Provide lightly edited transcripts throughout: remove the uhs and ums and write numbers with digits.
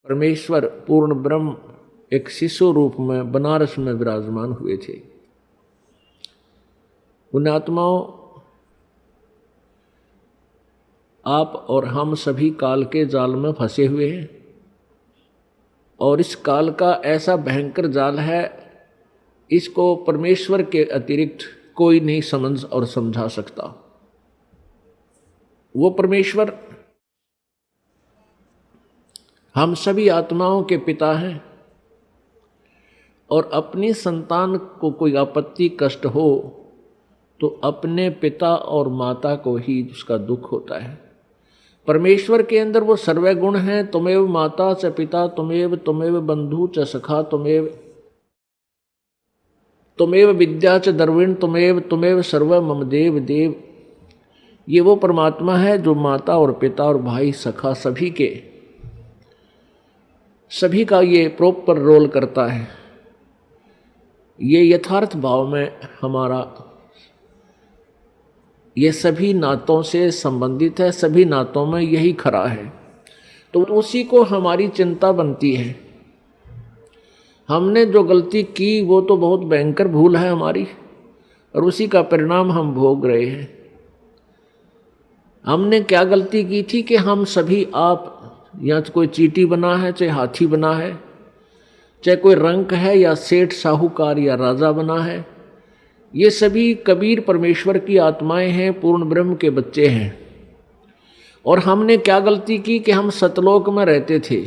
परमेश्वर पूर्ण ब्रह्म एक शिशु रूप में बनारस में विराजमान हुए थे। पुण्यात्माओं, आप और हम सभी काल के जाल में फंसे हुए हैं और इस काल का ऐसा भयंकर जाल है, इसको परमेश्वर के अतिरिक्त कोई नहीं समझ और समझा सकता। वो परमेश्वर हम सभी आत्माओं के पिता हैं और अपनी संतान को कोई आपत्ति कष्ट हो तो अपने पिता और माता को ही उसका दुख होता है। परमेश्वर के अंदर वो सर्व गुण हैं। तुमेव माता च पिता तुमेव बंधु च सखा तुमेव विद्या च द्रविण तुमेव सर्व मम देव देव। ये वो परमात्मा है जो माता और पिता और भाई सखा सभी का ये प्रॉपर रोल करता है। ये यथार्थ भाव में हमारा ये सभी नातों से संबंधित है, सभी नातों में यही खरा है। तो उसी को हमारी चिंता बनती है। हमने जो गलती की वो तो बहुत भयंकर भूल है हमारी और उसी का परिणाम हम भोग रहे हैं। हमने क्या गलती की थी कि हम सभी आप या कोई चींटी बना है, चाहे हाथी बना है, चाहे कोई रंक है या सेठ साहूकार या राजा बना है, ये सभी कबीर परमेश्वर की आत्माएं हैं, पूर्ण ब्रह्म के बच्चे हैं। और हमने क्या गलती की कि हम सतलोक में रहते थे।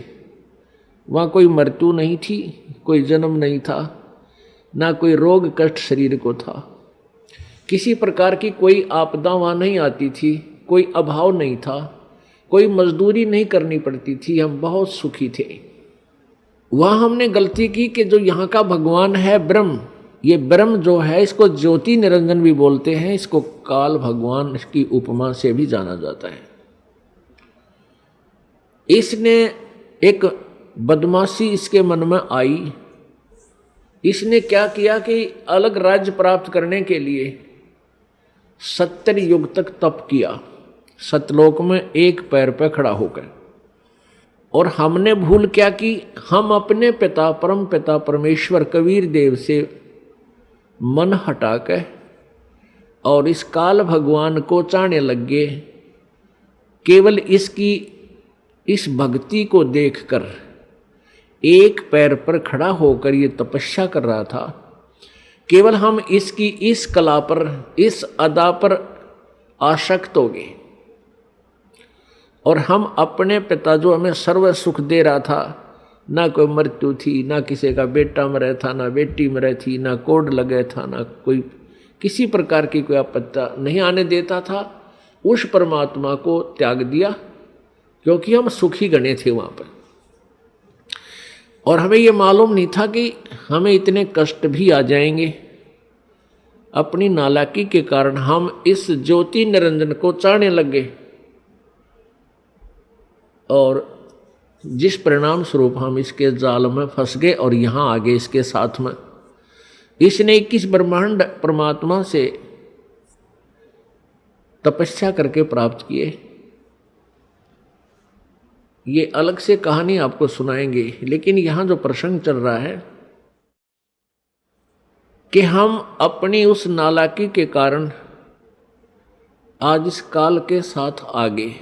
वहाँ कोई मृत्यु नहीं थी, कोई जन्म नहीं था, ना कोई रोग कष्ट शरीर को था, किसी प्रकार की कोई आपदा वहाँ नहीं आती थी, कोई अभाव नहीं था, कोई मजदूरी नहीं करनी पड़ती थी, हम बहुत सुखी थे। वहाँ हमने गलती की कि जो यहाँ का भगवान है ब्रह्म, ये ब्रह्म जो है इसको ज्योति निरंजन भी बोलते हैं, इसको काल भगवान की उपमा से भी जाना जाता है। इसने एक बदमाशी इसके मन में आई। इसने क्या किया कि अलग राज्य प्राप्त करने के लिए 70 युग तक तप किया, सतलोक में एक पैर पर खड़ा होकर। और हमने भूल क्या की, हम अपने पिता परम पिता परमेश्वर कबीर देव से मन हटाकर और इस काल भगवान को चाहने लग गए। केवल इसकी इस भक्ति को देखकर एक पैर पर खड़ा होकर ये तपस्या कर रहा था। केवल हम इसकी इस कला पर, इस अदा पर आसक्त हो गए और हम अपने पिता जो हमें सर्व सुख दे रहा था, ना कोई मृत्यु थी, ना किसी का बेटा मरे था, ना बेटी मरे थी, ना कोड लगे था, ना कोई किसी प्रकार की कोई आपत्ति नहीं आने देता था, उस परमात्मा को त्याग दिया क्योंकि हम सुखी गणे थे वहाँ पर। और हमें ये मालूम नहीं था कि हमें इतने कष्ट भी आ जाएंगे। अपनी नालायकी के कारण हम इस ज्योति निरंजन को चाहने लगे और जिस परिणाम स्वरूप हम इसके जाल में फंस गए और यहाँ आगे इसके साथ में इसने 21 ब्रह्मांड परमात्मा से तपस्या करके प्राप्त किए। ये अलग से कहानी आपको सुनाएंगे, लेकिन यहाँ जो प्रसंग चल रहा है कि हम अपनी उस नालायकी के कारण आज इस काल के साथ आगे।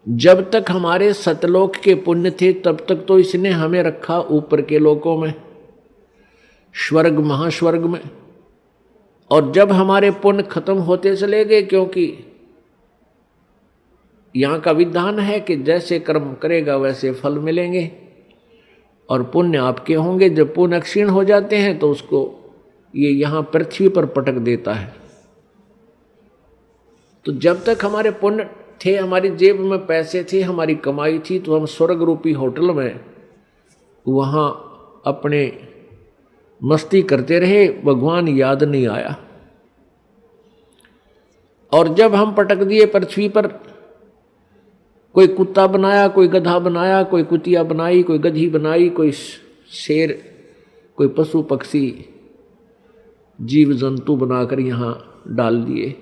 जब तक हमारे सतलोक के पुण्य थे तब तक तो इसने हमें रखा ऊपर के लोकों में, स्वर्ग महास्वर्ग में। और जब हमारे पुण्य खत्म होते चले गए, क्योंकि यहाँ का विधान है कि जैसे कर्म करेगा वैसे फल मिलेंगे और पुण्य आपके होंगे। जब पुण्य क्षीण हो जाते हैं तो उसको ये यहाँ पृथ्वी पर पटक देता है। तो जब तक हमारे पुण्य थे, हमारी जेब में पैसे थे, हमारी कमाई थी, तो हम स्वर्ग रूपी होटल में वहाँ अपने मस्ती करते रहे, भगवान याद नहीं आया। और जब हम पटक दिए पृथ्वी पर, कोई कुत्ता बनाया, कोई गधा बनाया, कोई कुतिया बनाई, कोई गधी बनाई, कोई शेर, कोई पशु पक्षी जीव जंतु बनाकर यहाँ डाल दिए।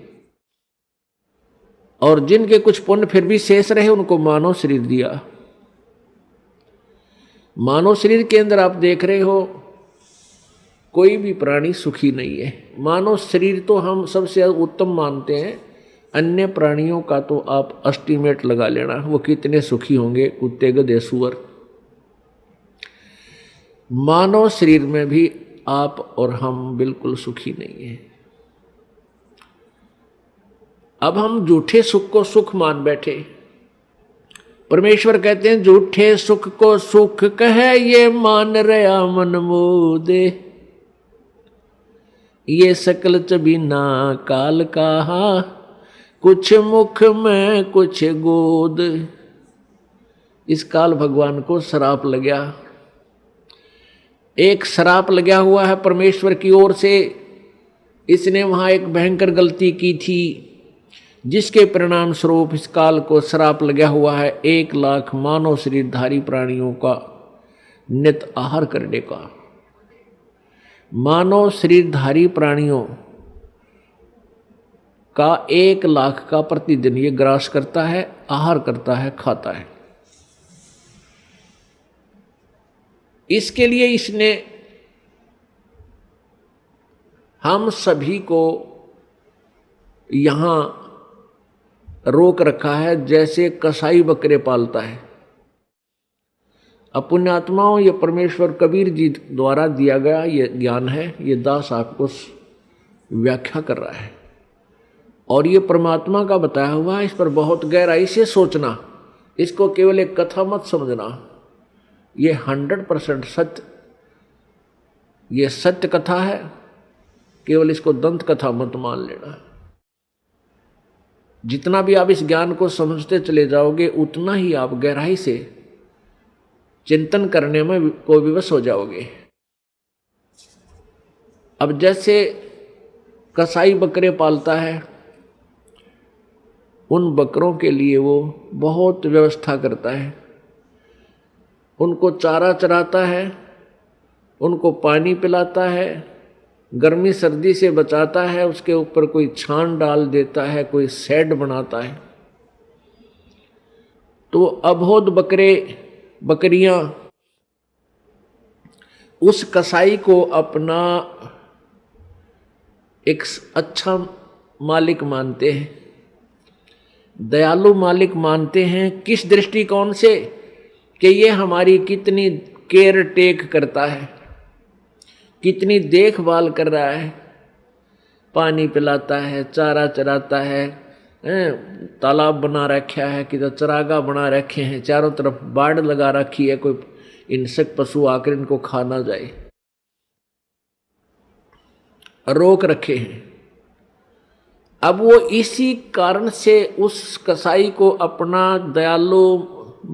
और जिनके कुछ पुण्य फिर भी शेष रहे उनको मानव शरीर दिया। मानव शरीर के अंदर आप देख रहे हो कोई भी प्राणी सुखी नहीं है। मानव शरीर तो हम सबसे उत्तम मानते हैं, अन्य प्राणियों का तो आप एस्टीमेट लगा लेना वो कितने सुखी होंगे, कुत्ते गधे सूअर। मानव शरीर में भी आप और हम बिल्कुल सुखी नहीं है। अब हम झूठे सुख को सुख मान बैठे। परमेश्वर कहते हैं झूठे सुख को सुख कहे ये मान रहा मन मोदे, ये सकल चबीना काल कहा कुछ मुख में कुछ गोद। इस काल भगवान को श्राप लग गया, एक श्राप लगा हुआ है परमेश्वर की ओर से। इसने वहां एक भयंकर गलती की थी जिसके परिणाम स्वरूप इस काल को श्राप लगा हुआ है 1 लाख मानव शरीरधारी प्राणियों का नित आहार करने का। मानव शरीरधारी प्राणियों का 1 लाख का प्रतिदिन ये ग्रास करता है, आहार करता है, खाता है। इसके लिए इसने हम सभी को यहां रोक रखा है, जैसे कसाई बकरे पालता है। पुण्यात्माओं, ये परमेश्वर कबीर जी द्वारा दिया गया ये ज्ञान है, ये दास आपको व्याख्या कर रहा है और ये परमात्मा का बताया हुआ है। इस पर बहुत गहराई से सोचना, इसको केवल एक कथा मत समझना। ये 100% सत्य, ये सत्य कथा है, केवल इसको दंत कथा मत मान लेना। जितना भी आप इस ज्ञान को समझते चले जाओगे उतना ही आप गहराई से चिंतन करने में को विवश हो जाओगे। अब जैसे कसाई बकरे पालता है, उन बकरों के लिए वो बहुत व्यवस्था करता है, उनको चारा चराता है, उनको पानी पिलाता है, गर्मी सर्दी से बचाता है, उसके ऊपर कोई छान डाल देता है, कोई शेड बनाता है। तो अबोध बकरियां उस कसाई को अपना एक अच्छा मालिक मानते हैं, दयालु मालिक मानते हैं। किस दृष्टिकोण से कि ये हमारी कितनी केयर टेक करता है, कितनी देखभाल कर रहा है, पानी पिलाता है, चारा चराता है, तालाब बना रखा है, किधर चरागा बना रखे हैं, चारों तरफ बाड़ लगा रखी है, कोई हिंसक पशु आकर इनको खा ना जाए, रोक रखे हैं। अब वो इसी कारण से उस कसाई को अपना दयालु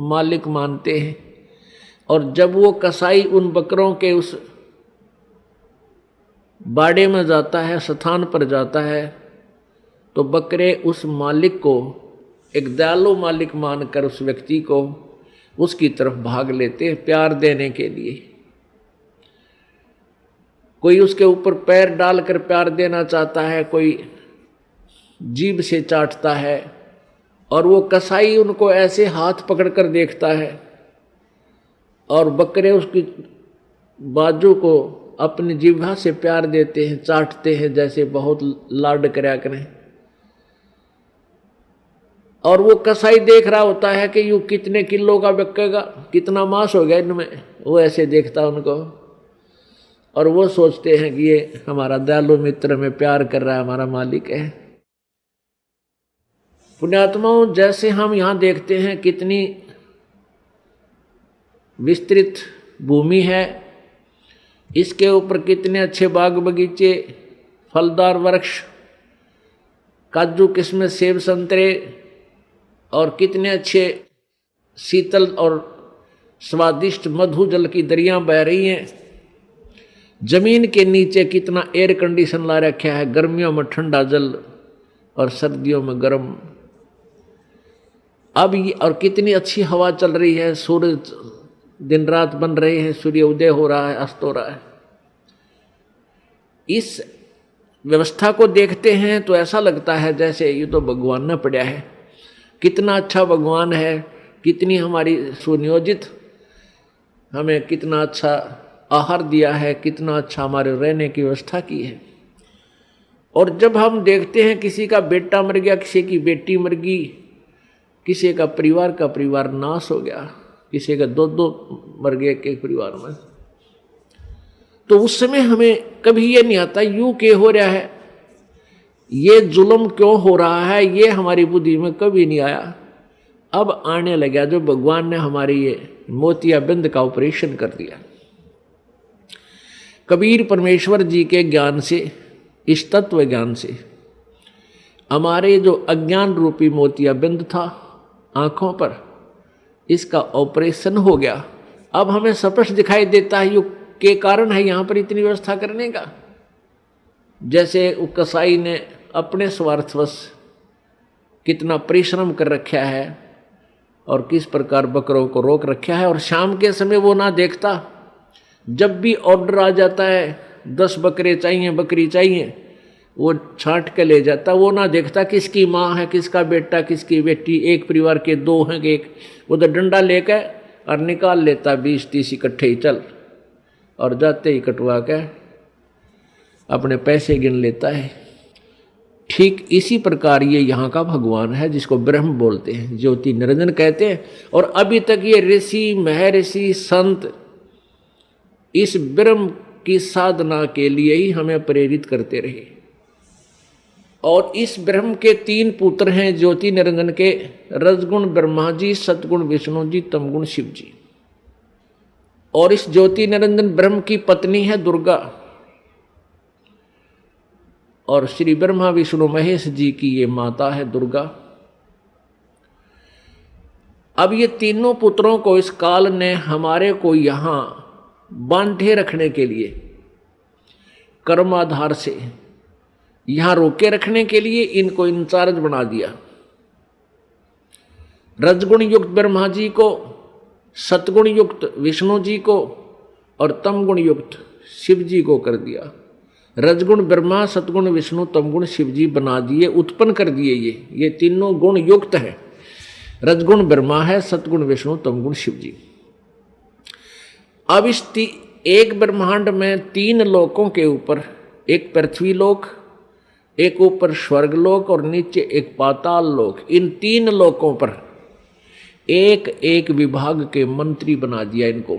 मालिक मानते हैं। और जब वो कसाई उन बकरों के उस बाड़े में जाता है, स्थान पर जाता है, तो बकरे उस मालिक को एक दयालु मालिक मानकर उस व्यक्ति को उसकी तरफ भाग लेते हैं प्यार देने के लिए। कोई उसके ऊपर पैर डालकर प्यार देना चाहता है, कोई जीभ से चाटता है, और वो कसाई उनको ऐसे हाथ पकड़कर देखता है और बकरे उसकी बाजू को अपनी जिह्वा से प्यार देते हैं, चाटते हैं, जैसे बहुत लाड करया करें। और वो कसाई देख रहा होता है कि यूं कितने किलो का बिकेगा, कितना मांस हो गया इनमें, वो ऐसे देखता उनको, और वो सोचते हैं कि ये हमारा दयालु मित्र में प्यार कर रहा है, हमारा मालिक है। पुण्यात्माओं, जैसे हम यहाँ देखते हैं कितनी विस्तृत भूमि है, इसके ऊपर कितने अच्छे बाग बगीचे, फलदार वृक्ष, काजू किस्में, सेब संतरे, और कितने अच्छे शीतल और स्वादिष्ट मधु जल की दरियां बह रही हैं। जमीन के नीचे कितना एयर कंडीशन ला रखा है, गर्मियों में ठंडा जल और सर्दियों में गर्म। अब ये और कितनी अच्छी हवा चल रही है, सूरज दिन रात बन रहे हैं, सूर्य उदय हो रहा है, अस्त हो रहा है। इस व्यवस्था को देखते हैं तो ऐसा लगता है जैसे ये तो भगवान ने पढ़ा है, कितना अच्छा भगवान है, कितनी हमारी सुनियोजित हमें कितना अच्छा आहार दिया है, कितना अच्छा हमारे रहने की व्यवस्था की है। और जब हम देखते हैं किसी का बेटा मर गया, किसी की बेटी मर गई, किसी का परिवार नाश हो गया, किसी का दो मर गए एक परिवार में, तो उस समय हमें कभी ये नहीं आता यूं क्यों हो रहा है, ये जुल्म क्यों हो रहा है, ये हमारी बुद्धि में कभी नहीं आया। अब आने लगा जो भगवान ने हमारी ये मोतियाबिंद का ऑपरेशन कर दिया। कबीर परमेश्वर जी के ज्ञान से, इस तत्व ज्ञान से हमारे जो अज्ञान रूपी मोतियाबिंद था आंखों पर, इसका ऑपरेशन हो गया। अब हमें स्पष्ट दिखाई देता है ये के कारण है यहाँ पर इतनी व्यवस्था करने का। जैसे वो कसाई ने अपने स्वार्थवश कितना परिश्रम कर रखा है और किस प्रकार बकरों को रोक रखा है, और शाम के समय वो ना देखता, जब भी ऑर्डर आ जाता है 10 बकरे चाहिए, बकरी चाहिए, वो छांट के ले जाता, वो ना देखता किसकी माँ है, किसका बेटा, किसकी बेटी, एक परिवार के 2 हैं एक, वो तो डंडा लेकर और निकाल लेता 20-30 इकट्ठे ही चल, और जाते ही कटवा के अपने पैसे गिन लेता है। ठीक इसी प्रकार ये यहाँ का भगवान है जिसको ब्रह्म बोलते हैं, ज्योति निरंजन कहते हैं। और अभी तक ये ऋषि महर्षि संत इस ब्रह्म की साधना के लिए ही हमें प्रेरित करते रहे। और इस ब्रह्म के 3 पुत्र हैं ज्योति निरंजन के, रजगुण ब्रह्मा जी, सतगुण विष्णु जी, तमगुण शिव जी। और इस ज्योति निरंजन ब्रह्म की पत्नी है दुर्गा, और श्री ब्रह्मा विष्णु महेश जी की ये माता है दुर्गा। अब ये तीनों पुत्रों को इस काल ने हमारे को यहां बांधे रखने के लिए, कर्म आधार से यहां रोके रखने के लिए इनको इंचार्ज बना दिया। रजगुण युक्त ब्रह्मा जी को, सतगुण युक्त विष्णु जी को और तमगुण युक्त शिव जी को कर दिया। रजगुण ब्रह्मा, सतगुण विष्णु, तमगुण शिव जी बना दिए, उत्पन्न कर दिए। ये तीनों गुण युक्त है। रजगुण ब्रह्मा है, सतगुण विष्णु, तमगुण शिव जी। अब इस एक ब्रह्मांड में 3 लोकों के ऊपर, एक पृथ्वी लोक, एक ऊपर स्वर्ग लोक और नीचे एक पाताल लोक, इन 3 लोकों पर एक एक विभाग के मंत्री बना दिया इनको।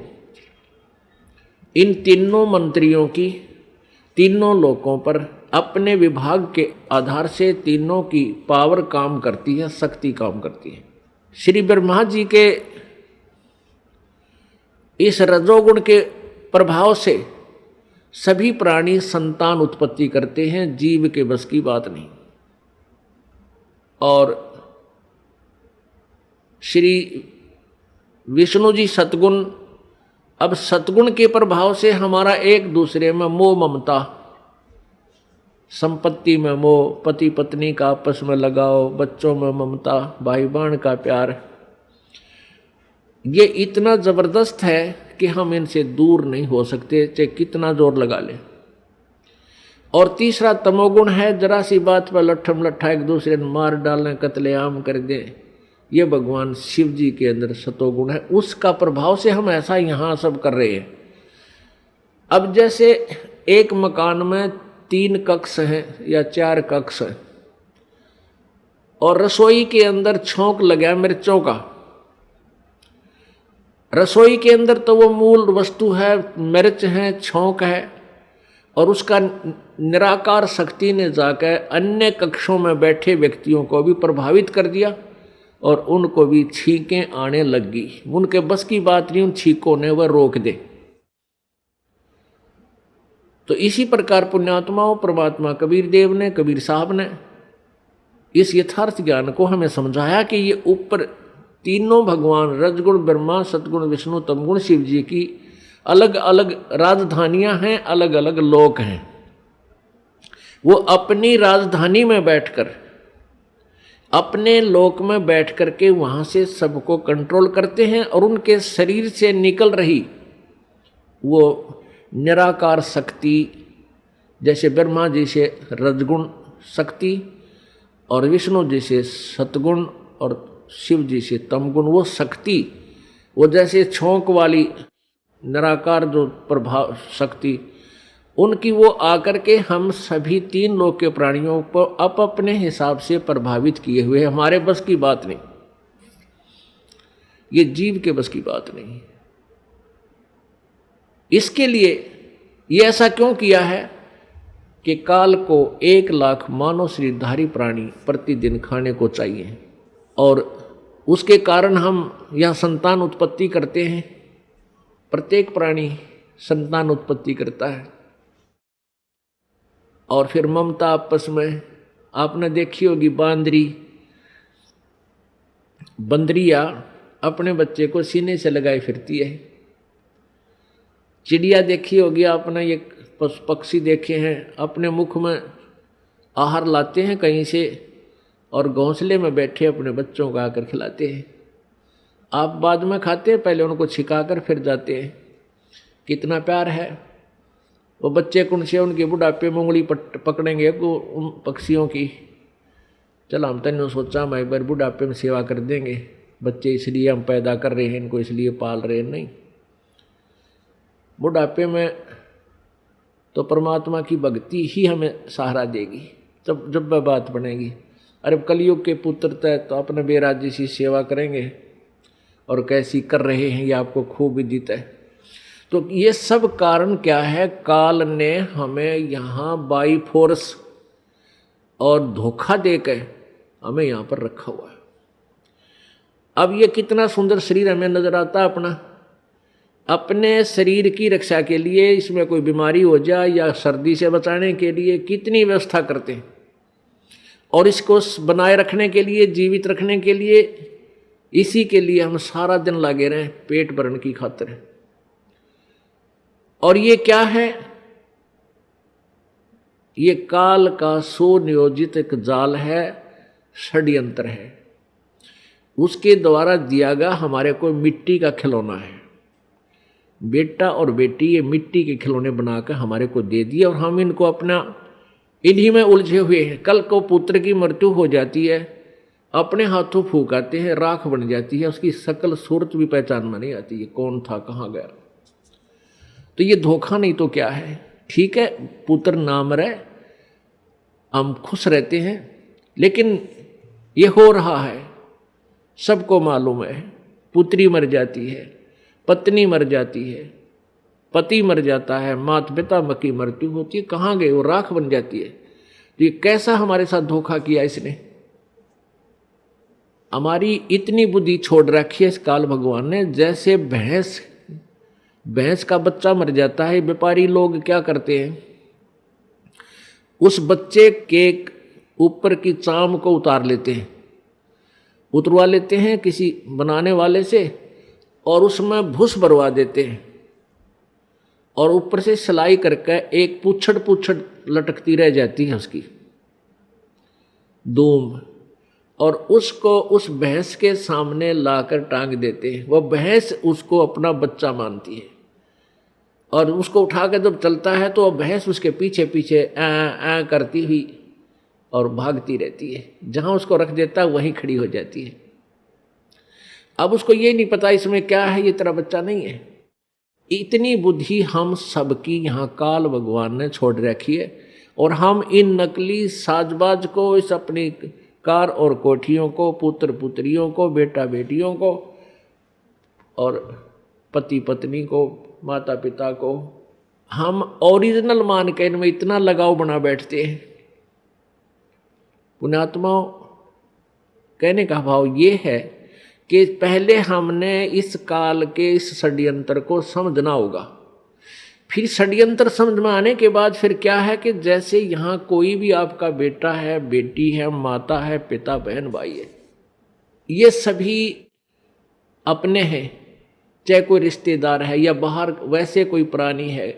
इन तीनों मंत्रियों की तीनों लोकों पर अपने विभाग के आधार से तीनों की पावर काम करती है, शक्ति काम करती है। श्री ब्रह्मा जी के इस रजोगुण के प्रभाव से सभी प्राणी संतान उत्पत्ति करते हैं, जीव के बस की बात नहीं। और श्री विष्णु जी सतगुण, अब सतगुण के प्रभाव से हमारा एक दूसरे में मोह ममता, संपत्ति में मोह, पति पत्नी का आपस में लगाव, बच्चों में ममता, भाई बहन का प्यार, ये इतना जबरदस्त है कि हम इनसे दूर नहीं हो सकते, चाहे कितना जोर लगा ले। और तीसरा तमोगुण है, जरा सी बात पर लट्ठम लट्ठा एक दूसरे ने मार डालें, कत्लेआम कर दें, ये भगवान शिव जी के अंदर सतोगुण है। उसका प्रभाव से हम ऐसा यहाँ सब कर रहे हैं। अब जैसे एक मकान में 3 कक्ष हैं या 4 कक्ष हैं, और रसोई के अंदर छौंक लगा मिर्चों का। रसोई के अंदर तो वो मूल वस्तु है, मिर्च है, छौंक है, और उसका निराकार शक्ति ने जाकर अन्य कक्षों में बैठे व्यक्तियों को भी प्रभावित कर दिया, और उनको भी छींकें आने लग गई। उनके बस की बात नहीं उन छींकों ने वह रोक दे। तो इसी प्रकार पुण्यात्माओं, परमात्मा कबीर देव ने, कबीर साहब ने इस यथार्थ ज्ञान को हमें समझाया कि ये ऊपर तीनों भगवान रजगुण ब्रह्मा, सतगुण विष्णु, तमगुण शिव जी की अलग अलग राजधानियां हैं, अलग अलग लोक हैं। वो अपनी राजधानी में बैठकर, अपने लोक में बैठ करके वहां से सबको कंट्रोल करते हैं, और उनके शरीर से निकल रही वो निराकार शक्ति, जैसे ब्रह्मा जी से रजगुण शक्ति और विष्णु जी से सतगुण और शिव जी से तमगुण, वो शक्ति, वो जैसे छौंक वाली निराकार जो प्रभाव शक्ति, उनकी वो आकर के हम सभी तीन लोक के प्राणियों को अपने हिसाब से प्रभावित किए हुए, हमारे बस की बात नहीं, ये जीव के बस की बात नहीं। इसके लिए ये ऐसा क्यों किया है कि काल को 1,00,000 मानव शरीरधारी प्राणी प्रतिदिन खाने को चाहिए, और उसके कारण हम यह संतान उत्पत्ति करते हैं। प्रत्येक प्राणी संतान उत्पत्ति करता है, और फिर ममता आपस में, आपने देखी होगी बंदरिया अपने बच्चे को सीने से लगाए फिरती है। चिड़िया देखी होगी आपने, ये पक्षी देखे हैं, अपने मुख में आहार लाते हैं कहीं से और घोंसले में बैठे अपने बच्चों को आकर खिलाते हैं। आप बाद में खाते हैं, पहले उनको छिकाकर फिर जाते हैं। कितना प्यार है वो बच्चे कौन से, उनके बुढ़ापे में उंगली पकड़ेंगे उन पक्षियों की। चल हम तने सोचा मैं एक बार बुढ़ापे में सेवा कर देंगे, बच्चे इसलिए हम पैदा कर रहे हैं, इनको इसलिए पाल रहे हैं, नहीं। बुढ़ापे में तो परमात्मा की भक्ति ही हमें सहारा देगी, जब वह बात बनेगी। अरे कलयुग के पुत्र तय तो अपने बेराजी सी सेवा करेंगे, और कैसी कर रहे हैं ये आपको खूब विदित है। तो ये सब कारण क्या है, काल ने हमें यहाँ बाई फोर्स और धोखा देकर हमें यहाँ पर रखा हुआ है। अब ये कितना सुंदर शरीर हमें नजर आता है अपने शरीर की रक्षा के लिए, इसमें कोई बीमारी हो जाए या सर्दी से बचाने के लिए कितनी व्यवस्था करते हैं, और इसको बनाए रखने के लिए, जीवित रखने के लिए, इसी के लिए हम सारा दिन लगे रहें पेट भरने की खातिर। और ये क्या है, ये काल का सुनियोजित एक जाल है, षड्यंत्र है। उसके द्वारा दिया गया हमारे को मिट्टी का खिलौना है। बेटा और बेटी ये मिट्टी के खिलौने बनाकर हमारे को दे दिए, और हम इनको अपना इन्हीं में उलझे हुए हैं। कल को पुत्र की मृत्यु हो जाती है, अपने हाथों फूकाते हैं, राख बन जाती है, उसकी शकल सूरत भी पहचान में नहीं आती, ये कौन था, कहाँ गया। तो ये धोखा नहीं तो क्या है। ठीक है, पुत्र ना मरे, हम खुश रहते हैं, लेकिन ये हो रहा है, सबको मालूम है। पुत्री मर जाती है, पत्नी मर जाती है, पति मर जाता है, माता पिता की मृत्यु होती है, कहाँ गए, वो राख बन जाती है। तो ये कैसा हमारे साथ धोखा किया इसने। हमारी इतनी बुद्धि छोड़ रखी है इस काल भगवान ने। जैसे भैंस का बच्चा मर जाता है, व्यापारी लोग क्या करते हैं, उस बच्चे के ऊपर की चाम को उतार लेते हैं, उतरवा लेते हैं किसी बनाने वाले से, और उसमें भूस भरवा देते हैं, और ऊपर से सिलाई करके एक पूछड़ लटकती रह जाती है उसकी दूम, और उसको उस भैंस के सामने लाकर टांग देते हैं। वह भैंस उसको अपना बच्चा मानती है, और उसको उठाकर जब चलता है तो वह भैंस उसके पीछे पीछे ऐ करती हुई और भागती रहती है। जहां उसको रख देता है वहीं खड़ी हो जाती है। अब उसको ये नहीं पता इसमें क्या है, ये तेरा बच्चा नहीं है। इतनी बुद्धि हम सबकी यहाँ काल भगवान ने छोड़ रखी है, और हम इन नकली साजबाज को, इस अपनी कार और कोठियों को, पुत्र पुत्रियों को, बेटा बेटियों को, और पति पत्नी को, माता पिता को, हम ओरिजिनल मान के इनमें इतना लगाव बना बैठते हैं। पुण्यात्माओं, कहने का भाव ये है कि पहले हमने इस काल के इस षड्यंत्र को समझना होगा। फिर षड्यंत्र समझ में आने के बाद फिर क्या है कि जैसे यहाँ कोई भी आपका बेटा है, बेटी है, माता है, पिता, बहन, भाई है, ये सभी अपने हैं, चाहे कोई रिश्तेदार है या बाहर वैसे कोई प्राणी है,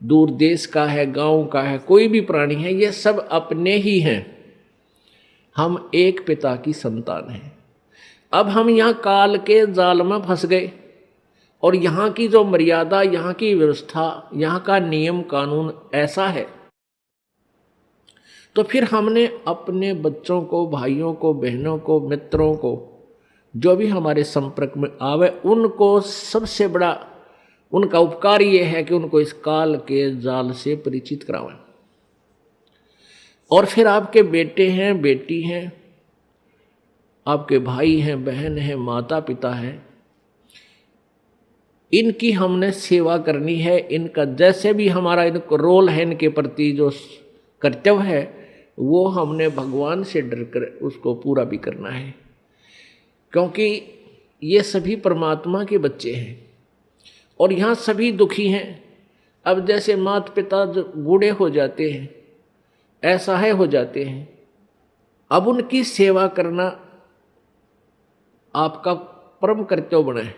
दूर देश का है, गांव का है, कोई भी प्राणी है, ये सब अपने ही हैं। हम एक पिता की संतान हैं। अब हम यहाँ काल के जाल में फंस गए, और यहाँ की जो मर्यादा, यहाँ की व्यवस्था, यहाँ का नियम कानून ऐसा है, तो फिर हमने अपने बच्चों को, भाइयों को, बहनों को, मित्रों को, जो भी हमारे संपर्क में आवे, उनको सबसे बड़ा उनका उपकार ये है कि उनको इस काल के जाल से परिचित करावें। और फिर आपके बेटे हैं, बेटी हैं, आपके भाई हैं, बहन हैं, माता पिता हैं, इनकी हमने सेवा करनी है। इनका जैसे भी हमारा इनको रोल है, इनके प्रति जो कर्तव्य है, वो हमने भगवान से डर कर उसको पूरा भी करना है, क्योंकि ये सभी परमात्मा के बच्चे हैं और यहाँ सभी दुखी हैं। अब जैसे माता पिता जो बूढ़े हो जाते हैं, असहाय हो जाते हैं, अब उनकी सेवा करना आपका परम कर्तव्य बना है,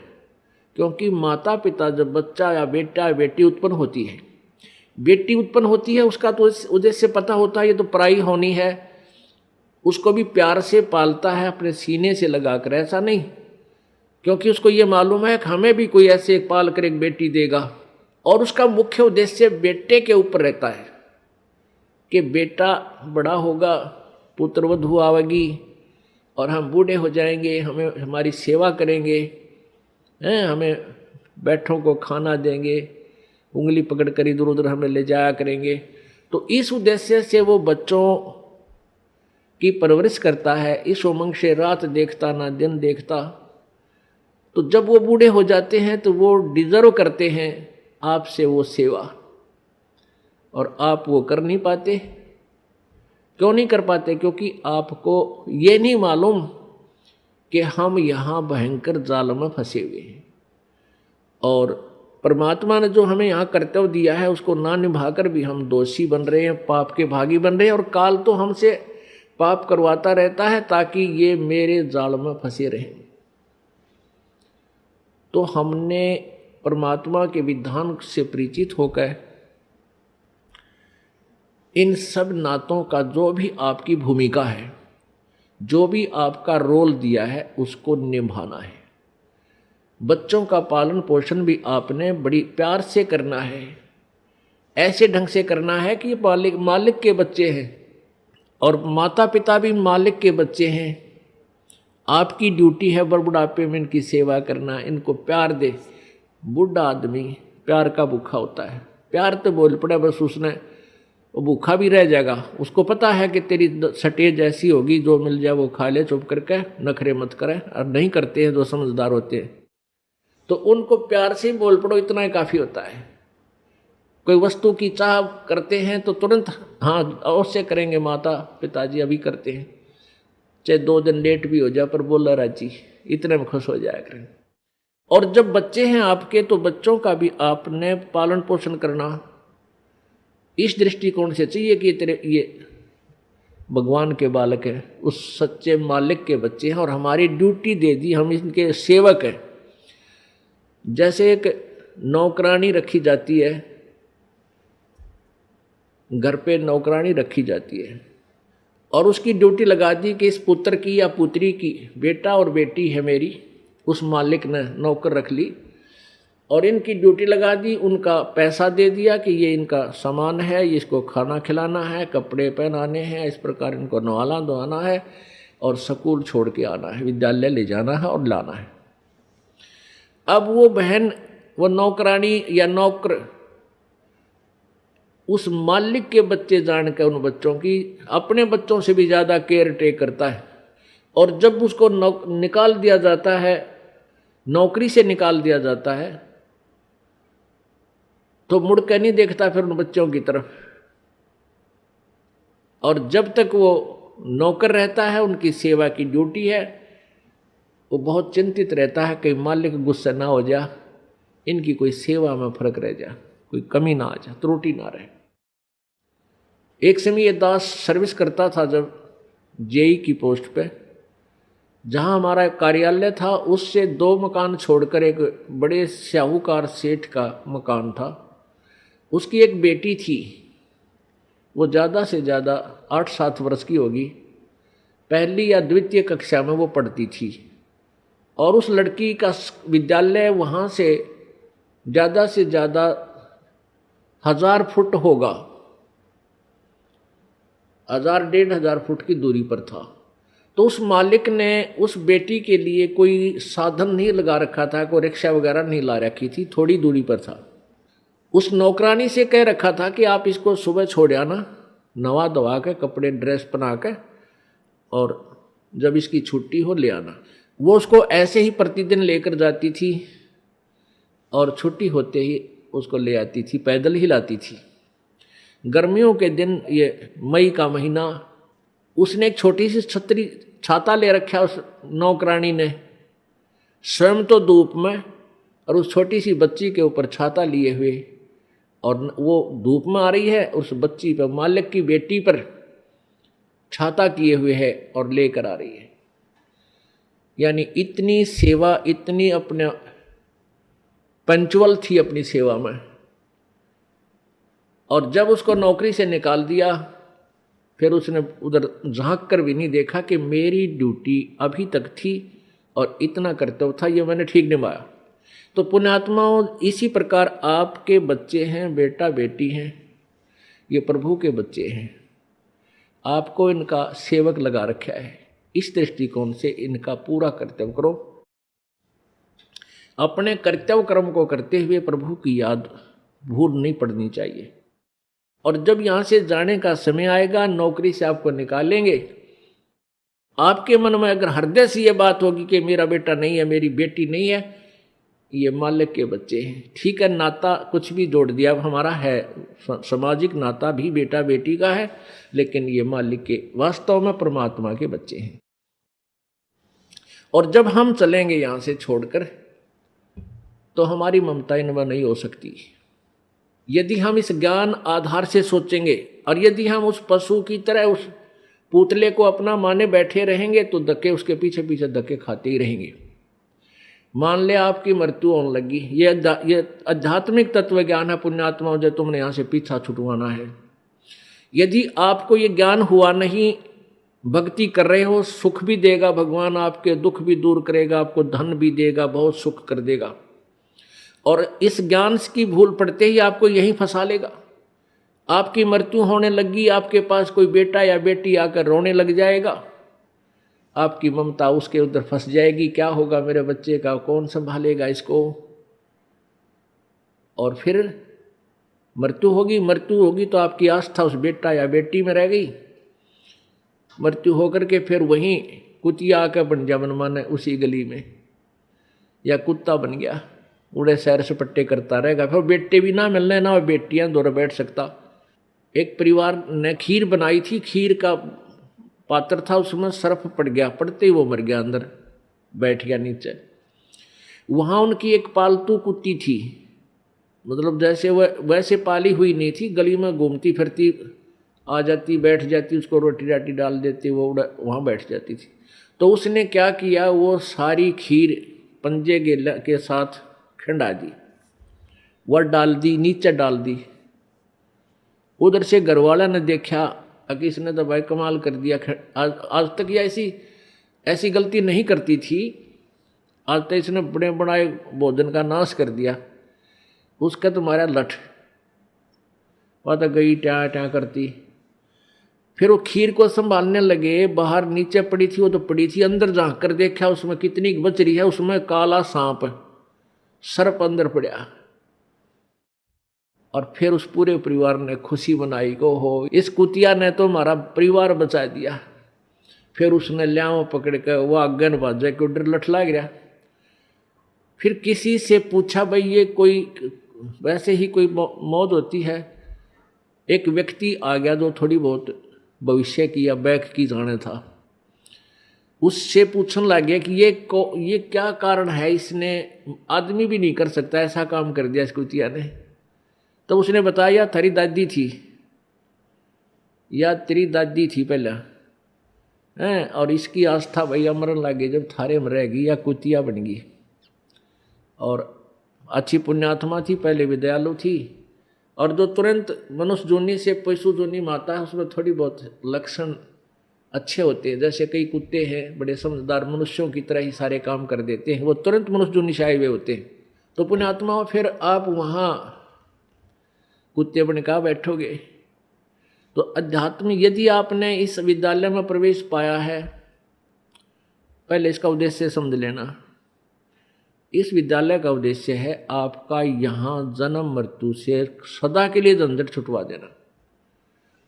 क्योंकि माता पिता जब बच्चा या बेटा या बेटी उत्पन्न होती है, बेटी उत्पन्न होती है, उसका तो उद्देश्य पता होता है ये तो पराई होनी है, उसको भी प्यार से पालता है अपने सीने से लगाकर, ऐसा नहीं, क्योंकि उसको ये मालूम है कि हमें भी कोई ऐसे एक पाल कर एक बेटी देगा। और उसका मुख्य उद्देश्य बेटे के ऊपर रहता है कि बेटा बड़ा होगा, पुत्रवधू आवेगी और हम बूढ़े हो जाएंगे, हमें हमारी सेवा करेंगे, हमें बैठों को खाना देंगे, उंगली पकड़ कर इधर उधर हमें ले जाया करेंगे। तो इस उद्देश्य से वो बच्चों की परवरिश करता है, इस उमंग से रात देखता ना दिन देखता। तो जब वो बूढ़े हो जाते हैं तो वो डिजर्व करते हैं आपसे वो सेवा, और आप वो कर नहीं पाते। क्यों नहीं कर पाते? क्योंकि आपको ये नहीं मालूम कि हम यहाँ भयंकर जाल में फंसे हुए हैं और परमात्मा ने जो हमें यहाँ कर्तव्य दिया है उसको ना निभाकर भी हम दोषी बन रहे हैं, पाप के भागी बन रहे हैं, और काल तो हमसे पाप करवाता रहता है ताकि ये मेरे जाल में फंसे रहें। तो हमने परमात्मा के विधान से परिचित होकर इन सब नातों का जो भी आपकी भूमिका है, जो भी आपका रोल दिया है, उसको निभाना है। बच्चों का पालन पोषण भी आपने बड़ी प्यार से करना है, ऐसे ढंग से करना है कि मालिक के बच्चे हैं और माता पिता भी मालिक के बच्चे हैं। आपकी ड्यूटी है बुढ़ापे में इनकी सेवा करना, इनको प्यार दे। बूढ़ा आदमी प्यार का भूखा होता है, प्यार तो बोल पड़े बस उसने, वो भूखा भी रह जाएगा। उसको पता है कि तेरी सटेज ऐसी होगी, जो मिल जाए वो खा ले, चुप करके नखरे मत करे। और नहीं करते हैं जो समझदार होते हैं, तो उनको प्यार से ही बोल पड़ो, इतना ही काफ़ी होता है। कोई वस्तु की चाह करते हैं तो तुरंत हाँ अवश्य करेंगे, माता पिताजी अभी करते हैं, चाहे 2 दिन लेट भी हो जाए पर बोला राजी, इतने में खुश हो जाया करें। और जब बच्चे हैं आपके तो बच्चों का भी आपने पालन पोषण करना इस दृष्टिकोण से चाहिए कि तेरे ये भगवान के बालक हैं, उस सच्चे मालिक के बच्चे हैं और हमारी ड्यूटी दे दी, हम इनके सेवक हैं। जैसे एक नौकरानी रखी जाती है, घर पे नौकरानी रखी जाती है और उसकी ड्यूटी लगा दी कि इस पुत्र की या पुत्री की, बेटा और बेटी है मेरी, उस मालिक ने नौकर रख ली और इनकी ड्यूटी लगा दी, उनका पैसा दे दिया कि ये इनका सामान है, ये इसको खाना खिलाना है, कपड़े पहनाने हैं, इस प्रकार इनको नहलाना धोना है और स्कूल छोड़ के आना है, विद्यालय ले जाना है और लाना है। अब वो बहन, वो नौकरानी या नौकर उस मालिक के बच्चे जान के उन बच्चों की अपने बच्चों से भी ज़्यादा केयर टेक करता है। और जब उसको निकाल दिया जाता है, नौकरी से निकाल दिया जाता है, तो मुड़ के नहीं देखता फिर उन बच्चों की तरफ। और जब तक वो नौकर रहता है, उनकी सेवा की ड्यूटी है, वो बहुत चिंतित रहता है कि मालिक गुस्सा ना हो जा, इनकी कोई सेवा में फर्क रह जा, कोई कमी ना आ जा, त्रुटि ना रहे। एक समय ये दास सर्विस करता था जब जेई की पोस्ट पे, जहाँ हमारा कार्यालय था उससे 2 मकान छोड़कर एक बड़े साहूकार सेठ का मकान था। उसकी एक बेटी थी, वो ज़्यादा से ज़्यादा 8-7 वर्ष की होगी, पहली या द्वितीय कक्षा में वो पढ़ती थी। और उस लड़की का विद्यालय वहाँ से ज़्यादा 1000 फुट होगा, 1000-1500 फुट की दूरी पर था। तो उस मालिक ने उस बेटी के लिए कोई साधन नहीं लगा रखा था, कोई रिक्शा वगैरह नहीं ला रखी थी, थोड़ी दूरी पर था। उस नौकरानी से कह रखा था कि आप इसको सुबह छोड़ आना, नवा धवा के कपड़े ड्रेस पहना के, और जब इसकी छुट्टी हो ले आना। वो उसको ऐसे ही प्रतिदिन लेकर जाती थी और छुट्टी होते ही उसको ले आती थी, पैदल ही लाती थी। गर्मियों के दिन, ये मई का महीना, उसने एक छोटी सी छाता ले रखा उस नौकरानी ने, स्वयं तो धूप में और उस छोटी सी बच्ची के ऊपर छाता लिए हुए, और वो धूप में आ रही है, उस बच्ची पर, मालिक की बेटी पर छाता किए हुए है और लेकर आ रही है। यानी इतनी सेवा, इतनी अपने पंचुअल थी अपनी सेवा में। और जब उसको नौकरी से निकाल दिया, फिर उसने उधर झांक कर भी नहीं देखा कि मेरी ड्यूटी अभी तक थी और इतना कर्तव्य था, ये मैंने ठीक निभाया। तो पुण्यात्माओं, इसी प्रकार आपके बच्चे हैं, बेटा बेटी हैं, ये प्रभु के बच्चे हैं, आपको इनका सेवक लगा रखा है। इस दृष्टिकोण से इनका पूरा कर्तव्य करो। अपने कर्तव्य कर्म को करते हुए प्रभु की याद भूल नहीं पड़नी चाहिए। और जब यहाँ से जाने का समय आएगा, नौकरी से आपको निकालेंगे, आपके मन में अगर हृदय से ये बात होगी कि मेरा बेटा नहीं है, मेरी बेटी नहीं है, ये मालिक के बच्चे हैं, ठीक है, नाता कुछ भी जोड़ दिया हमारा है, सामाजिक नाता भी बेटा बेटी का है, लेकिन ये मालिक के, वास्तव में परमात्मा के बच्चे हैं। और जब हम चलेंगे यहाँ से छोड़कर, तो हमारी ममता इनमें नहीं हो सकती। यदि हम इस ज्ञान आधार से सोचेंगे, और यदि हम उस पशु की तरह उस पुतले को अपना माने बैठे रहेंगे, तो धक्के उसके पीछे पीछे धक्के खाते ही रहेंगे। मान ले आपकी मृत्यु होने लगी, ये आध्यात्मिक तत्व ज्ञान है पुण्यात्माओं, जो तुमने यहाँ से पीछा छुटवाना है। यदि आपको ये ज्ञान हुआ नहीं, भक्ति कर रहे हो, सुख भी देगा भगवान, आपके दुख भी दूर करेगा, आपको धन भी देगा, बहुत सुख कर देगा, और इस ज्ञान की भूल पड़ते ही आपको यहीं फंसा लेगा। आपकी मृत्यु होने लगी, आपके पास कोई बेटा या बेटी आकर रोने लग जाएगा, आपकी ममता उसके उधर फंस जाएगी, क्या होगा मेरे बच्चे का, कौन संभालेगा इसको। और फिर मृत्यु होगी तो आपकी आस्था उस बेटा या बेटी में रह गई। मृत्यु होकर के फिर वहीं कुतिया आकर बन जा मनमाने उसी गली में, या कुत्ता बन गया, उड़े सैर सपट्टे करता रहेगा। फिर बेटे भी ना मिलने, ना बेटियां दौड़ बैठ सकता। एक परिवार ने खीर बनाई थी, खीर का पात्र था, उसमें सर्फ पड़ गया, पड़ते ही वो मर गया, अंदर बैठ गया नीचे। वहाँ उनकी एक पालतू कुत्ती थी, मतलब जैसे वह वैसे पाली हुई नहीं थी, गली में घूमती फिरती, आ जाती, बैठ जाती, उसको रोटी राटी डाल देती, वो वहाँ बैठ जाती थी। तो उसने क्या किया, वो सारी खीर पंजे के साथ खिंडा दी, वह डाल दी, नीचे डाल दी। उधर से घरवाला ने देखा कि इसने तो भाई कमाल कर दिया, आज तक ये ऐसी गलती नहीं करती थी, आज तक इसने बड़े बनाए भोजन का नाश कर दिया। उसका तुम्हारा लठ, वह तो गई ट्या ट्या करती। फिर वो खीर को संभालने लगे, बाहर नीचे पड़ी थी, वो तो पड़ी थी, अंदर झांक कर देखा उसमें कितनी बच रही है, उसमें काला सांप, सर्प अंदर पड़ा। और फिर उस पूरे परिवार ने खुशी मनाई को हो, इस कुतिया ने तो हमारा परिवार बचा दिया। फिर उसने ल्याओ पकड़ कर वो आगन बाजा के उधर लठला गिरा। फिर किसी से पूछा, भाई ये कोई वैसे ही कोई मौत होती है? एक व्यक्ति आ गया जो थोड़ी बहुत भविष्य की या बैक की जाने था, उससे पूछने लग गया कि ये क्या कारण है, इसने आदमी भी नहीं कर सकता, ऐसा काम कर दिया इस कुतिया ने। तो उसने बताया तेरी दादी थी, या तेरी दादी थी पहले हैं, और इसकी आस्था भाई अमरन लगे जब थारे में रहेगी, या कुतिया बन गई। और अच्छी पुण्यात्मा थी, पहले भी दयालु थी, और जो तुरंत मनुष्य जोनी से पशु जोनी में आता है, उसमें थोड़ी बहुत लक्षण अच्छे होते हैं। जैसे कई कुत्ते हैं बड़े समझदार, मनुष्यों की तरह ही सारे काम कर देते हैं, वो तुरंत मनुष्य जोनी से आए हुए होते हैं। तो पुण्यात्मा, फिर आप वहाँ कुत्ते बन का बैठोगे। तो अध्यात्म, यदि आपने इस विद्यालय में प्रवेश पाया है, पहले इसका उद्देश्य समझ लेना। इस विद्यालय का उद्देश्य है आपका यहाँ जन्म मृत्यु से सदा के लिए झंझट छुटवा देना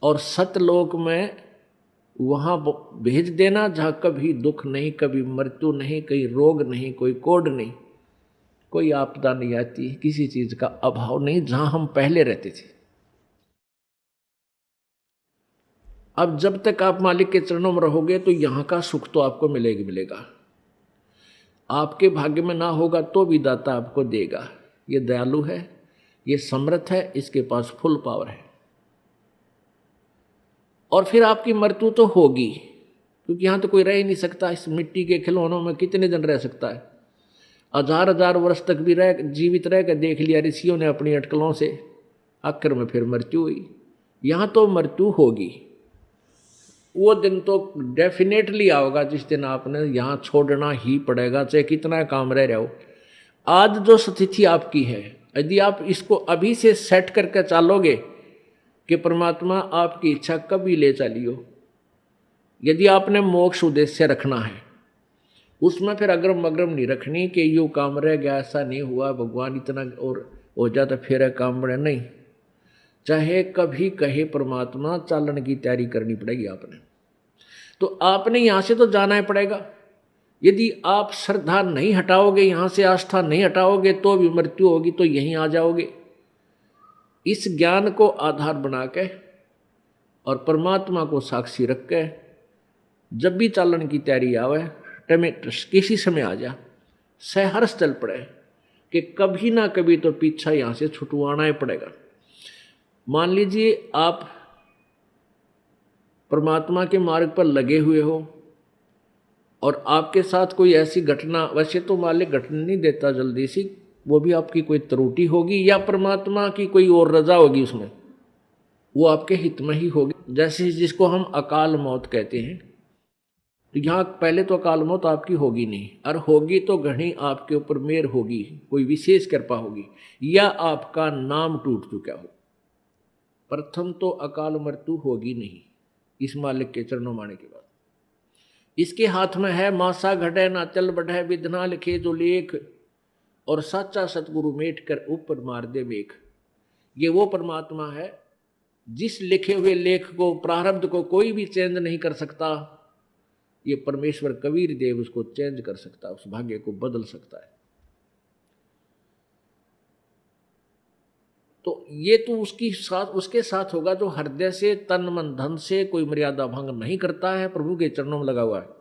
और सतलोक में वहाँ भेज देना जहाँ कभी दुख नहीं, कभी मृत्यु नहीं, कहीं रोग नहीं, कोई कोड नहीं, कोई आपदा नहीं आती, किसी चीज का अभाव नहीं, जहां हम पहले रहते थे। अब जब तक आप मालिक के चरणों में रहोगे तो यहां का सुख तो आपको मिलेगा मिलेगा। आपके भाग्य में ना होगा तो भी दाता आपको देगा। ये दयालु है, ये समर्थ है, इसके पास फुल पावर है। और फिर आपकी मृत्यु तो होगी, क्योंकि यहां तो कोई रह ही नहीं सकता। इस मिट्टी के खिलौनों में कितने दिन रह सकता है? हजार हजार वर्ष तक भी रह जीवित रह कर देख लिया ऋषियों ने अपनी अटकलों से, आखिर में फिर मृत्यु हुई। यहां तो मृत्यु होगी। वो दिन तो डेफिनेटली आओगा जिस दिन आपने यहां छोड़ना ही पड़ेगा, चाहे कितना काम रह रहा हो। आज जो स्थिति आपकी है, यदि आप इसको अभी से सेट करके चलोगे कि परमात्मा आपकी इच्छा कभी ले चलियो, यदि आपने मोक्ष उद्देश्य रखना है, उसमें फिर अग्रम अग्रम नहीं रखनी कि यू काम रह गया, ऐसा नहीं हुआ, भगवान इतना और हो जाता फिर काम बढ़े, नहीं। चाहे कभी कहे परमात्मा, चालन की तैयारी करनी पड़ेगी आपने। तो आपने यहां से तो जाना ही पड़ेगा। यदि आप श्रद्धा नहीं हटाओगे, यहां से आस्था नहीं हटाओगे, तो भी मृत्यु होगी, तो यहीं आ जाओगे। इस ज्ञान को आधार बना के और परमात्मा को साक्षी रख के जब भी चालन की तैयारी आवे, किसी समय आ जा, सहर्ष चल पड़े कि कभी ना कभी तो पीछा यहां से छुटवाना ही पड़ेगा। मान लीजिए आप परमात्मा के मार्ग पर लगे हुए हो और आपके साथ कोई ऐसी घटना, वैसे तो मालिक घटना नहीं देता जल्दी सी, वो भी आपकी कोई त्रुटि होगी या परमात्मा की कोई और रजा होगी, उसमें वो आपके हित में ही होगी। जैसे जिसको हम अकाल मौत कहते हैं, तो यहाँ पहले तो अकाल मौत आपकी होगी नहीं, और होगी तो घनी आपके ऊपर मेहर होगी, कोई विशेष कृपा होगी, या आपका नाम टूट चुका हो। प्रथम तो अकाल मृत्यु होगी नहीं इस मालिक के चरणों माने के बाद। इसके हाथ में है मासा घटे ना चल बढ़े, विधना लिखे जो लेख, और साचा सतगुरु मेट कर ऊपर मार दे मेघ। ये वो परमात्मा है जिस लिखे हुए लेख को, प्रारब्ध को कोई भी चेंज नहीं कर सकता। ये परमेश्वर कबीर देव उसको चेंज कर सकता है, उस भाग्य को बदल सकता है। तो ये तो उसके साथ होगा जो हृदय से, तन मन धन से कोई मर्यादा भंग नहीं करता है, प्रभु के चरणों में लगा हुआ है।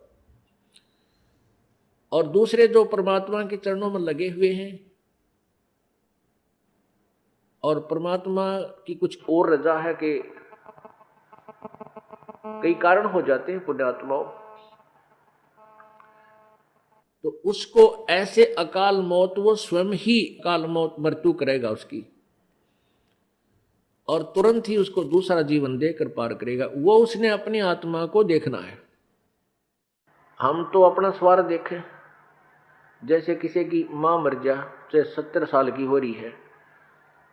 और दूसरे जो परमात्मा के चरणों में लगे हुए हैं और परमात्मा की कुछ और रजा है कि कई कारण हो जाते हैं पुण्यात्माओं, तो उसको ऐसे अकाल मौत, वो स्वयं ही अकाल मौत मृत्यु करेगा उसकी, और तुरंत ही उसको दूसरा जीवन देकर पार करेगा। वो उसने अपनी आत्मा को देखना है। हम तो अपना स्वार्थ देखें। जैसे किसी की माँ मर जा, चाहे 70 साल की हो रही है,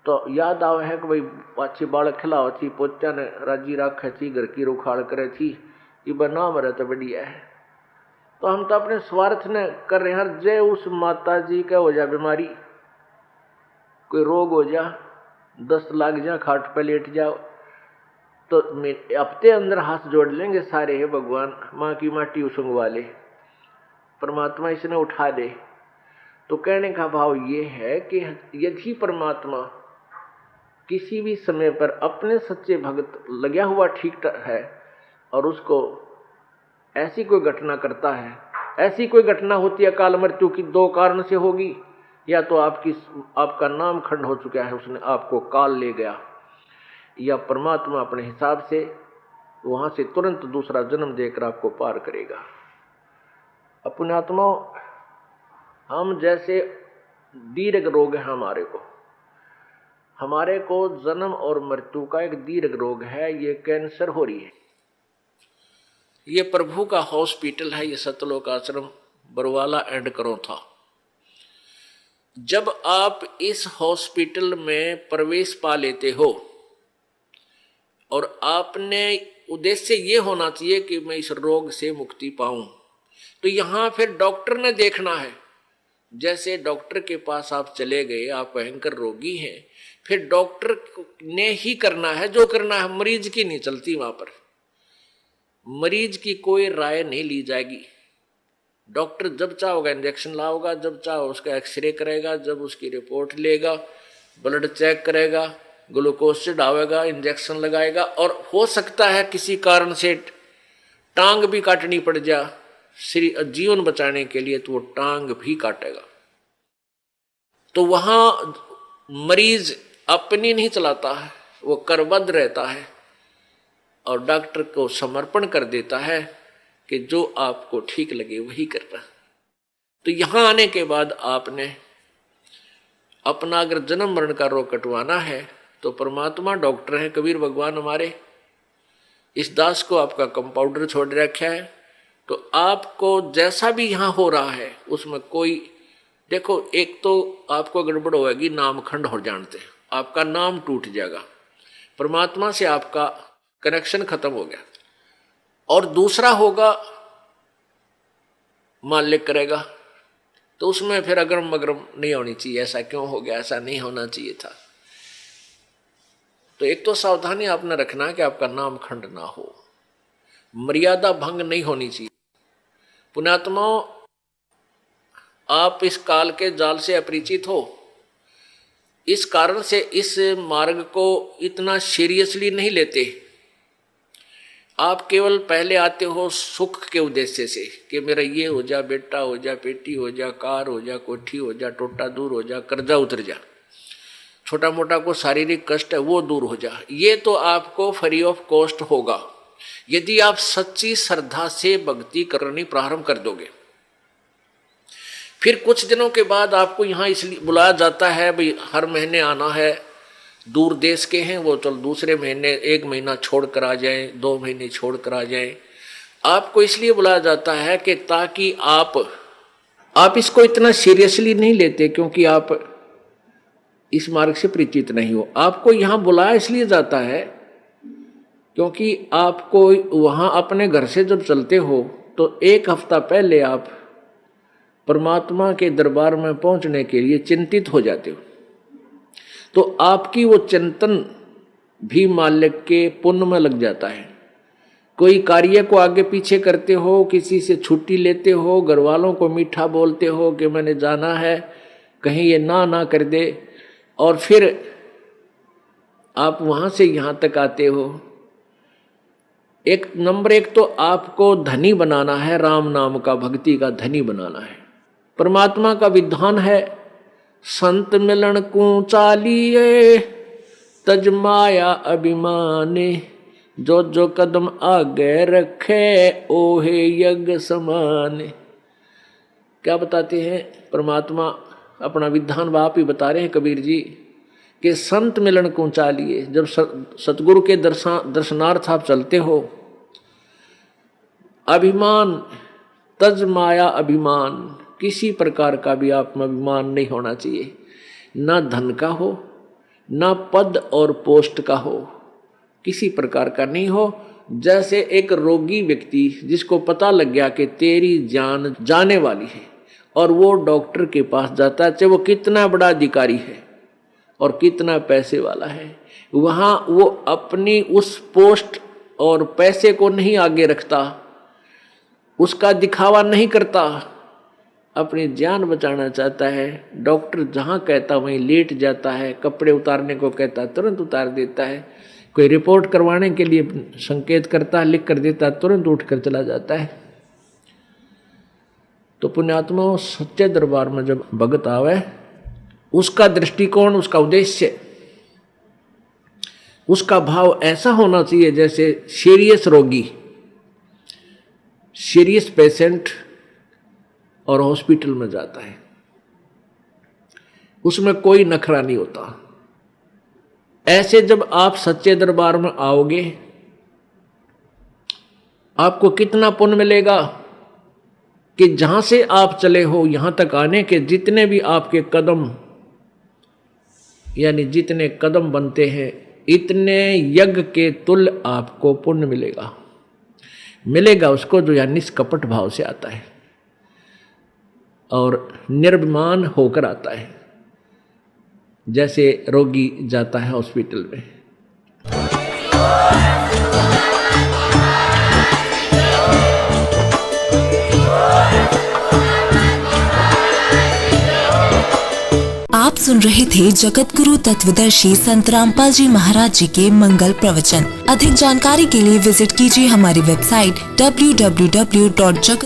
तो याद आवे है कि भाई पाछी बालक खिलाओ थी, पोचा ने राजी रखे थी, घर की रुखाड़ करे थी, ये बना मरे तो बढ़िया है। तो हम तो अपने स्वार्थ ने कर रहे हैं। जय उस माता जी का हो जा बीमारी, कोई रोग हो जा, 10 लाख जा, खाट पे लेट जाओ, तो हफ्ते अंदर हाथ जोड़ लेंगे सारे, है भगवान माँ की माटी उसंगवा ले, परमात्मा इसने उठा दे। तो कहने का भाव ये है कि यदि परमात्मा किसी भी समय पर अपने सच्चे भक्त लगा हुआ ठीक है और उसको ऐसी कोई घटना करता है, ऐसी कोई घटना होती है अकाल मृत्यु की, 2 कारण से होगी। या तो आपका नाम खंड हो चुका है, उसने आपको काल ले गया, या परमात्मा अपने हिसाब से वहां से तुरंत दूसरा जन्म देकर आपको पार करेगा। अपने आत्मा, हम जैसे दीर्घ रोग है हमारे को जन्म और मृत्यु का एक दीर्घ रोग है, ये कैंसर हो रही है। ये प्रभु का हॉस्पिटल है, ये सतलोक आश्रम बरवाला एंड करो था। जब आप इस हॉस्पिटल में प्रवेश पा लेते हो और आपने उद्देश्य ये होना चाहिए कि मैं इस रोग से मुक्ति पाऊं, तो यहां फिर डॉक्टर ने देखना है। जैसे डॉक्टर के पास आप चले गए, आप भयंकर रोगी हैं, फिर डॉक्टर ने ही करना है जो करना है, मरीज की नहीं चलती वहां पर। मरीज की कोई राय नहीं ली जाएगी। डॉक्टर जब चाहोगा इंजेक्शन लाओगा, जब चाहो उसका एक्सरे करेगा, जब उसकी रिपोर्ट लेगा, ब्लड चेक करेगा, ग्लूकोज चढ़ावेगा, इंजेक्शन लगाएगा, और हो सकता है किसी कारण से टांग भी काटनी पड़ जा जीवन बचाने के लिए, तो वो टांग भी काटेगा। तो वहां मरीज अपनी नहीं चलाता है, वो करबद्ध रहता है और डॉक्टर को समर्पण कर देता है कि जो आपको ठीक लगे वही करना। तो यहां आने के बाद आपने अपना अगर जन्म मरण का रोग कटवाना है तो परमात्मा डॉक्टर है, कबीर भगवान हमारे। इस दास को आपका कंपाउंडर छोड़ रखा है, तो आपको जैसा भी यहां हो रहा है उसमें कोई, देखो एक तो आपको गड़बड़ होगी, नामखंड हो जानते, आपका नाम टूट जाएगा, परमात्मा से आपका कनेक्शन खत्म हो गया। और दूसरा होगा मालिक करेगा, तो उसमें फिर अगरम मगरम नहीं होनी चाहिए, ऐसा क्यों हो गया, ऐसा नहीं होना चाहिए था। तो एक तो सावधानी आपने रखना है कि आपका नाम खंड ना हो, मर्यादा भंग नहीं होनी चाहिए। पुण्यात्माओं, आप इस काल के जाल से अपरिचित हो, इस कारण से इस मार्ग को इतना सीरियसली नहीं लेते। आप केवल पहले आते हो सुख के उद्देश्य से कि मेरा ये हो जा, बेटा हो जा, बेटी हो जा, कार हो जा, कोठी हो जा, टोटा दूर हो जा, कर्जा उतर जा, छोटा मोटा को शारीरिक कष्ट है वो दूर हो जा। ये तो आपको फ्री ऑफ कॉस्ट होगा यदि आप सच्ची श्रद्धा से भक्ति करनी प्रारंभ कर दोगे। फिर कुछ दिनों के बाद आपको यहाँ इसलिए बुलाया जाता है, भाई हर महीने आना है, दूर देश के हैं वो, चल दूसरे महीने 1 महीना छोड़ कर आ जाएं, 2 महीने छोड़ कर आ जाएं। आपको इसलिए बुलाया जाता है कि ताकि आप इसको इतना सीरियसली नहीं लेते, क्योंकि आप इस मार्ग से परिचित नहीं हो। आपको यहाँ बुलाया इसलिए जाता है क्योंकि आपको वहाँ अपने घर से जब चलते हो तो 1 हफ्ता पहले आप परमात्मा के दरबार में पहुँचने के लिए चिंतित हो जाते हो। तो आपकी वो चिंतन भी मालिक के पुण्य में लग जाता है। कोई कार्य को आगे पीछे करते हो, किसी से छुट्टी लेते हो, घर वालों को मीठा बोलते हो कि मैंने जाना है, कहीं ये ना कर दे, और फिर आप वहाँ से यहाँ तक आते हो। नंबर 1 तो आपको धनी बनाना है, राम नाम का, भक्ति का धनी बनाना है। परमात्मा का विधान है, संत मिलन को चालिए तज माया अभिमाने, जो जो कदम आगे रखे ओहे यज्ञ समाने। क्या बताते हैं परमात्मा, अपना विधान आप ही बता रहे हैं कबीर जी कि संत मिलन को चालिए। जब सतगुरु के दर्शनार्थ आप चलते हो, अभिमान तज माया अभिमान, किसी प्रकार का भी आप में अभिमान नहीं होना चाहिए, ना धन का हो, ना पद और पोस्ट का हो, किसी प्रकार का नहीं हो। जैसे एक रोगी व्यक्ति जिसको पता लग गया कि तेरी जान जाने वाली है और वो डॉक्टर के पास जाता है, चाहे वो कितना बड़ा अधिकारी है और कितना पैसे वाला है, वहाँ वो अपनी उस पोस्ट और पैसे को नहीं आगे रखता, उसका दिखावा नहीं करता, अपनी जान बचाना चाहता है। डॉक्टर जहाँ कहता वहीं लेट जाता है, कपड़े उतारने को कहता तुरंत उतार देता है, कोई रिपोर्ट करवाने के लिए संकेत करता है, लिख कर देता, तुरंत उठ कर चला जाता है। तो पुण्यात्मा, सच्चे दरबार में जब भगत आवे, उसका दृष्टिकोण, उसका उद्देश्य, उसका भाव ऐसा होना चाहिए जैसे सीरियस रोगी, सीरियस पेशेंट और हॉस्पिटल में जाता है, उसमें कोई नखरा नहीं होता। ऐसे जब आप सच्चे दरबार में आओगे, आपको कितना पुण्य मिलेगा कि जहां से आप चले हो यहां तक आने के जितने भी आपके कदम, यानी जितने कदम बनते हैं, इतने यज्ञ के तुल्य आपको पुण्य मिलेगा। उसको जो या निष्कपट भाव से आता है। और निर्विमान होकर आता है, जैसे रोगी जाता है हॉस्पिटल में। आप सुन रहे थे जगत गुरु तत्वदर्शी संत रामपाल जी महाराज जी के मंगल प्रवचन। अधिक जानकारी के लिए विजिट कीजिए हमारी वेबसाइट www.jagat